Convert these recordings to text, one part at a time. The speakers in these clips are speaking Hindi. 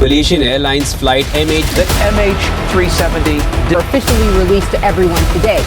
Malaysian Airlines flight The MH370 officially released to everyone today.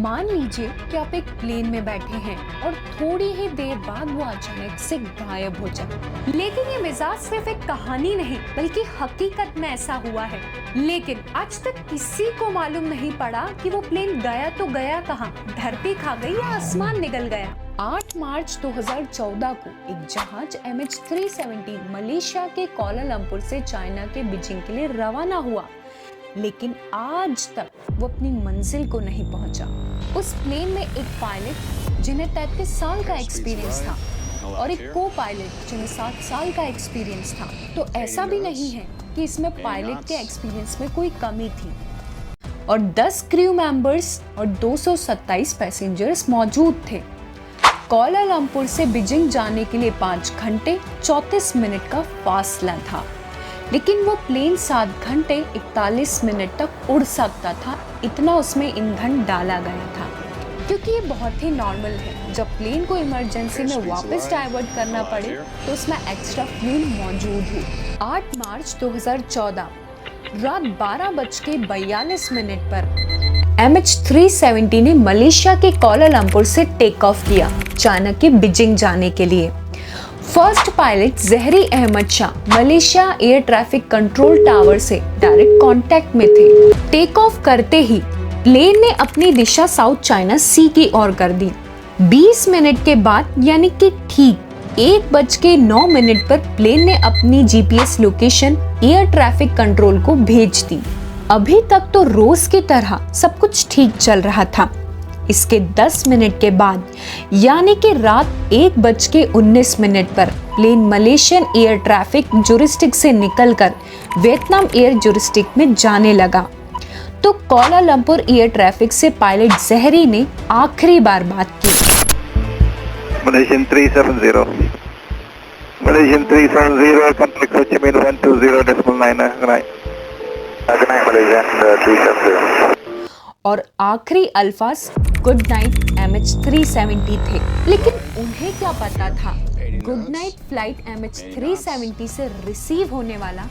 मान लीजिए कि आप एक प्लेन में बैठे हैं और थोड़ी ही देर बाद वो अचानक से गायब हो जाए। लेकिन ये मिजाज सिर्फ एक कहानी नहीं बल्कि हकीकत में ऐसा हुआ है। लेकिन आज तक किसी को मालूम नहीं पड़ा कि वो प्लेन गया तो गया कहाँ, धरती खा गई या आसमान निगल गया। 8 मार्च 2014 को एक जहाज MH370 मलेशिया के कोलालमपुर से चाइना के बीजिंग के लिए रवाना हुआ, लेकिन आज तक वो अपनी मंजिल को नहीं पहुंचा। उस प्लेन में एक पायलट जिन्हें 33 साल का एक्सपीरियंस था और एक को पायलट जिन्हें 7 साल का एक्सपीरियंस था। तो ऐसा भी नहीं है कि इसमें पायलट के एक्सपीरियंस में कोई कमी थी। और 10 क्रू मेंबर्स और 227 पैसेंजर्स मौजूद थे। कोलालमपुर से बीजिंग जाने के लिए 5 घंटे 34 मिनट का फासला था, लेकिन वो प्लेन 7 घंटे 41 मिनट तक उड़ सकता था, इतना उसमें ईंधन डाला गया था। क्योंकि ये बहुत ही नॉर्मल है, जब प्लेन को इमरजेंसी में वापस डाइवर्ट करना पड़े तो उसमें एक्स्ट्रा फ्यूल मौजूद हो। 8 मार्च 2014 रात 12:42 पर MH370 ने मलेशिया के कोलालमपुर से टेक ऑफ किया चाइना के बीजिंग जाने के लिए। First pilot Zaharie Ahmad Shah Malaysia air traffic control tower से डायरेक्ट कांटेक्ट में थे। टेक ऑफ करते ही प्लेन ने अपनी दिशा साउथ चाइना सी की ओर कर दी। 20 मिनट के बाद यानी कि ठीक 1:09 पर प्लेन ने अपनी GPS location air traffic control को भेज दी। अभी तक तो रोज की तरह सब कुछ ठीक चल रहा था। इसके 10 मिनट के बाद यानी कि रात 1:19 पर प्लेन मलेशियन एयर ट्रैफिक जुरिस्टिक से निकलकर वियतनाम एयर जुरिस्टिक में जाने लगा। तो कोलालमपुर एयर ट्रैफिक से पायलट जहरी ने आखिरी बार बात की। Malaysian 370 contact Ho Chi Minh 120.9 good night. Good night Malaysian 370 और आखिरी अल्फाज गुड नाइट MH370 थे। लेकिन उन्हें क्या पता था गुड नाइट फ्लाइट MH370 से रिसीव होने वाला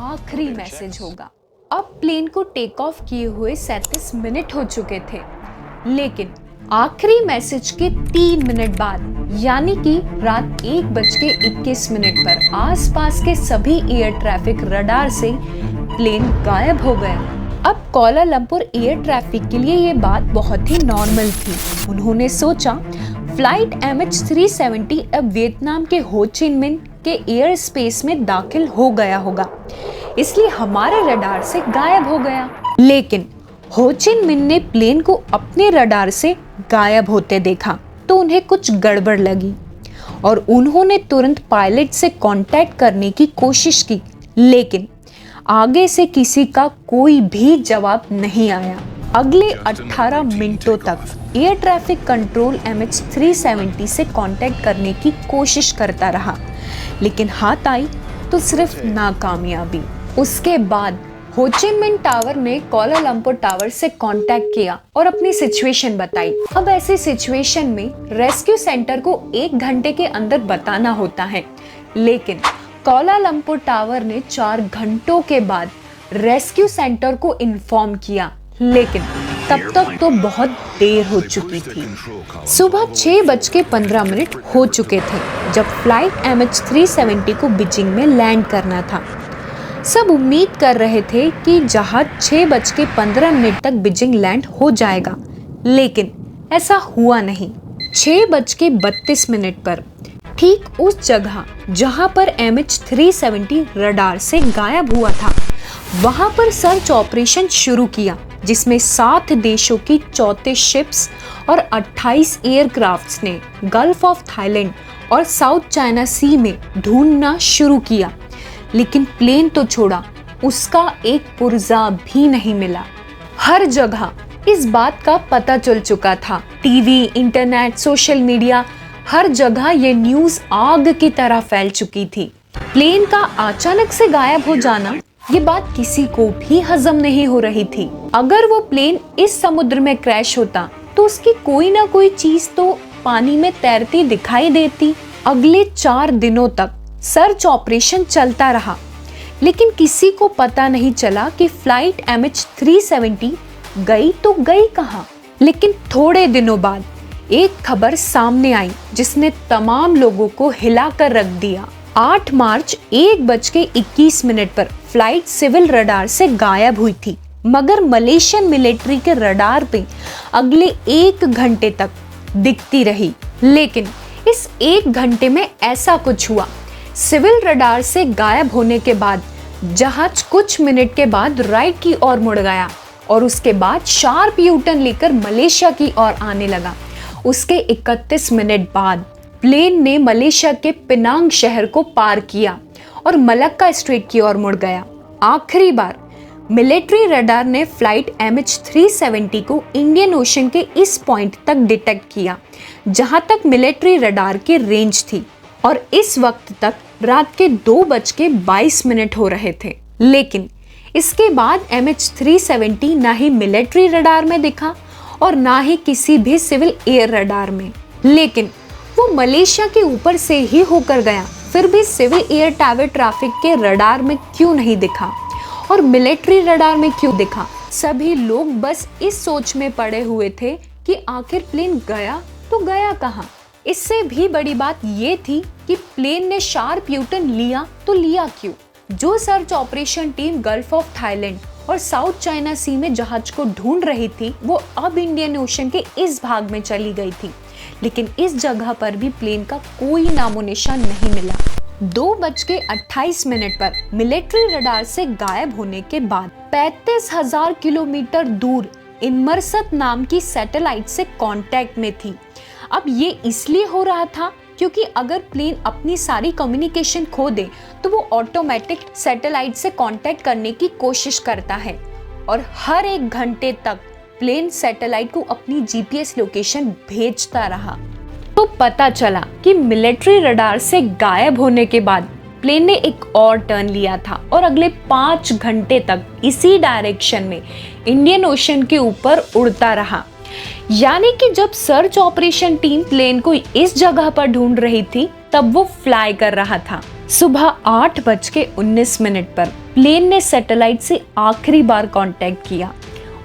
आखिरी मैसेज होगा। अब प्लेन को टेक ऑफ किए हुए 37 मिनट हो चुके थे, लेकिन आखिरी मैसेज के 3 मिनट बाद यानी कि रात 1:21 पर आसपास के सभी एयर ट्रैफिक रडार से प्लेन गायब हो गया। अब कोलालमपुर एयर ट्रैफिक के लिए ये बात बहुत ही नॉर्मल थी। उन्होंने सोचा फ्लाइट MH370 अब वियतनाम के हो चिन मिन के एयर स्पेस में दाखिल हो गया होगा, इसलिए हमारे रडार से गायब हो गया। लेकिन हो चिन मिन ने प्लेन को अपने रडार से गायब होते देखा तो उन्हें कुछ गड़बड़ लगी और उन्होंने तुरंत पायलट से कांटेक्ट करने की कोशिश की, लेकिन आगे से किसी का कोई भी जवाब नहीं आया। अगले 18 मिनटों तक एयर ट्रैफिक कंट्रोल MH370 से कांटेक्ट करने की कोशिश करता रहा, लेकिन हाथ आई तो सिर्फ नाकामयाबी। उसके बाद हो चिन मिन टावर ने कोलालमपुर टावर से कांटेक्ट किया और अपनी सिचुएशन बताई। अब ऐसी सिचुएशन में रेस्क्यू सेंटर को 1 घंटे के अंदर बताना होता है, लेकिन कोलालमपुर टावर ने 4 घंटों के बाद रेस्क्यू सेंटर को इन्फॉर्म किया, लेकिन तब तक तो बहुत देर हो चुकी थी। सुबह 6:15 हो चुके थे जब फ्लाइट MH370 को बीजिंग में लैंड करना था। सब उम्मीद कर रहे थे कि जहाज 6:15 तक बीजिंग लैंड हो जाएगा, लेकिन ऐसा हुआ नहीं। 6:32 पर ठीक उस जगह जहां पर MH370 रडार से गायब हुआ था, वहां पर सर्च ऑपरेशन शुरू किया, जिसमें 7 देशों की 34 शिप्स और 28 एयरक्राफ्ट्स ने गल्फ ऑफ थाईलैंड और साउथ चाइना सी में ढूंढना शुरू किया, लेकिन प्लेन तो छोड़ा, उसका एक पुर्जा भी नहीं मिला। हर जगह इस बात का पता चल चुका था। टीवी, इंटरनेट, सोशल मीडिया, हर जगह ये न्यूज़ आग की तरह फैल चुकी थी। प्लेन का अचानक से गायब हो जाना ये बात किसी को भी हजम नहीं हो रही थी। अगर वो प्लेन इस समुद्र में क्रैश होता तो उसकी कोई ना कोई चीज तो पानी में तैरती दिखाई देती। अगले 4 दिनों तक सर्च ऑपरेशन चलता रहा, लेकिन किसी को पता नहीं चला कि फ्लाइट MH370 गई तो गई कहां। लेकिन थोड़े दिनों बाद एक खबर सामने आई जिसने तमाम लोगों को हिलाकर रख दिया। 8 मार्च 1:21 पर फ्लाइट सिविल रडार से गायब हुई थी, मगर मलेशियन मिलिट्री के रडार पे अगले 1 घंटे तक दिखती रही। लेकिन इस 1 घंटे में ऐसा कुछ हुआ, सिविल रडार से गायब होने के बाद जहाज कुछ मिनट के बाद राइट की ओर मुड़ गया और उसके बाद शार्प यू-टर्न लेकर मलेशिया की ओर आने लगा। उसके 31 मिनट बाद प्लेन ने मलेशिया के पिनांग शहर को पार किया और मलक्का स्ट्रेट की ओर मुड़ गया। आखिरी बार मिलिट्री रडार ने फ्लाइट MH370 को इंडियन ओशन के इस पॉइंट तक डिटेक्ट किया जहां तक मिलिट्री रडार की रेंज थी, और इस वक्त तक रात के 2:22 हो रहे थे। लेकिन इसके बाद MH370 ना ही मिलिट्री रडार में दिखा और ना ही किसी भी सिविल एयर रडार में। लेकिन वो मलेशिया के ऊपर से ही होकर गया, फिर भी सिविल एयर टावर ट्रैफिक के रडार में क्यों नहीं दिखा और मिलिट्री रडार में क्यों दिखा? सभी लोग बस इस सोच में पड़े हुए थे कि आखिर प्लेन गया तो गया कहां। इससे भी बड़ी बात ये थी कि प्लेन ने शार्प यू-टर्न लिया तो लिया क्यों? जो search operation team gulf of Thailand और साउथ चाइना सी में जहाज को ढूंढ रही थी वो अब इंडियन ओशन के इस भाग में चली गई थी, लेकिन इस जगह पर भी प्लेन का कोई नामो निशान नहीं मिला। 2:28 पर मिलिट्री रडार से गायब होने के बाद 35,000 किलोमीटर दूर इनमरसत नाम की सैटेलाइट से कांटेक्ट में थी। अब ये इसलिए हो रहा था क्योंकि अगर प्लेन अपनी सारी कम्युनिकेशन खो दे तो वो ऑटोमेटिक सैटेलाइट से कांटेक्ट करने की कोशिश करता है, और हर 1 घंटे तक प्लेन सैटेलाइट को अपनी GPS लोकेशन भेजता रहा। तो पता चला कि मिलिट्री रडार से गायब होने के बाद प्लेन ने एक और टर्न लिया था और अगले 5 घंटे तक इसी डायरेक्शन में इंडियन ओशन के ऊपर उड़ता रहा। यानी कि जब सर्च ऑपरेशन टीम प्लेन को इस जगह पर ढूंढ रही थी तब वो फ्लाई कर रहा था। सुबह 8:19 पर प्लेन ने सैटेलाइट से आखिरी बार कांटेक्ट किया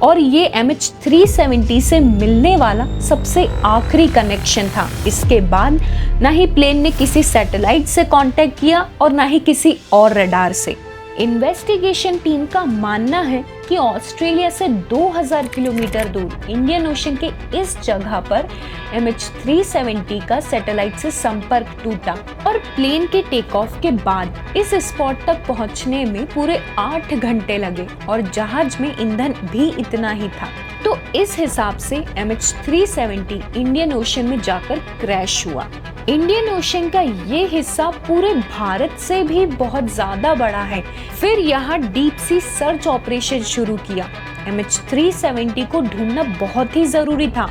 और ये MH370 से मिलने वाला सबसे आखिरी कनेक्शन था। इसके बाद ना ही प्लेन ने किसी सैटेलाइट से कांटेक्ट किया और ना ही किसी और रडार से। इन्वेस्टिगेशन टीम का मानना है कि ऑस्ट्रेलिया से 2000 किलोमीटर दूर इंडियन ओशन के इस जगह पर MH370 का सैटेलाइट से संपर्क टूटा और प्लेन के टेक ऑफ के बाद इस स्पॉट तक पहुंचने में पूरे 8 घंटे लगे और जहाज में ईंधन भी इतना ही था। तो इस हिसाब से MH370 इंडियन ओशन में जाकर क्रैश हुआ। इंडियन ओशन का ये हिस्सा पूरे भारत से भी बहुत ज्यादा बड़ा है। फिर यहाँ डीप सी सर्च ऑपरेशन शुरू किया। MH370 को ढूंढना बहुत ही जरूरी था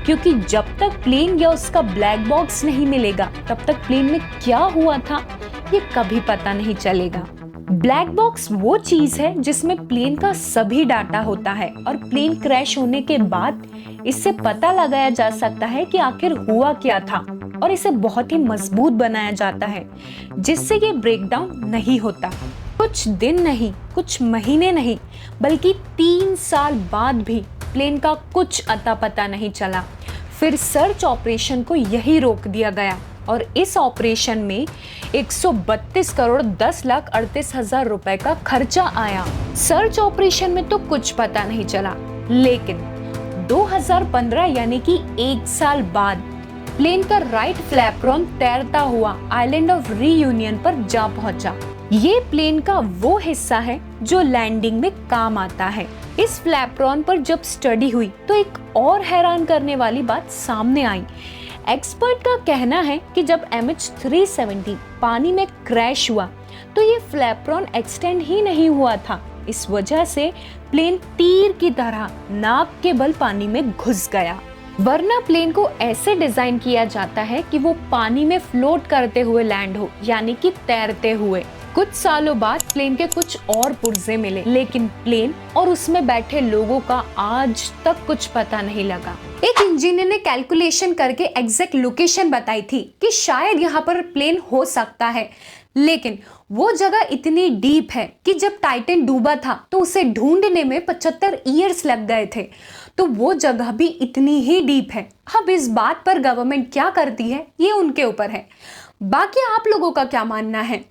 क्योंकि जब तक प्लेन या उसका ब्लैक बॉक्स नहीं मिलेगा तब तक प्लेन में क्या हुआ था ये कभी पता नहीं चलेगा। ब्लैक बॉक्स वो चीज है जिसमें प्लेन का सभी डाटा होता है और प्लेन क्रैश होने के बाद इससे पता लगाया जा सकता है कि आखिर हुआ क्या था और इसे बहुत ही मजबूत बनाया जाता है जिससे ये ब्रेकडाउन नहीं होता। कुछ दिन नहीं, कुछ महीने नहीं, बल्कि 3 साल बाद भी प्लेन का कुछ अता पता नहीं चला। फिर सर्च ऑपरेशन को यही रोक दिया गया और इस ऑपरेशन में 132 करोड़ 10,38,000 रुपए का खर्चा आया। सर्च ऑपरेशन में तो कुछ पता नहीं चला, लेकिन 2015 यानी कि 1 साल बाद प्लेन का राइट फ्लैपरॉन तैरता हुआ आइलैंड ऑफ रीयूनियन पर जा पहुंचा। ये प्लेन का वो हिस्सा है जो लैंडिंग में काम आता है। इस फ्लैपरॉन पर जब स्टडी हुई तो एक और हैरान करने वाली बात सामने आई। एक्सपर्ट का कहना है कि जब MH370 पानी में क्रैश हुआ तो ये फ्लैपरॉन एक्सटेंड ही नहीं हुआ था। इस वजह से प्लेन तीर की तरह नाक के बल पानी में घुस गया। वरना प्लेन को ऐसे डिजाइन किया जाता है कि वो पानी में फ्लोट करते हुए लैंड हो, यानी कि तैरते हुए। कुछ सालों बाद प्लेन के कुछ और पुर्जे मिले, लेकिन प्लेन और उसमें बैठे लोगों का आज तक कुछ पता नहीं लगा। एक इंजीनियर ने कैलकुलेशन करके एग्जैक्ट लोकेशन बताई थी कि शायद यहाँ पर प्लेन हो सकता है, लेकिन वो जगह इतनी डीप है कि जब टाइटन डूबा था तो उसे ढूंढने में 75 ईयर्स लग गए थे। तो वो जगह भी इतनी ही डीप है। अब इस बात पर गवर्नमेंट क्या करती है ये उनके ऊपर है। बाकी आप लोगों का क्या मानना है?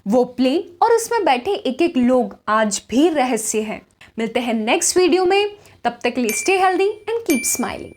वो प्लेन और उसमें बैठे एक एक लोग आज भी रहस्य है। मिलते हैं नेक्स्ट वीडियो में, तब तक के लिए stay healthy and keep smiling.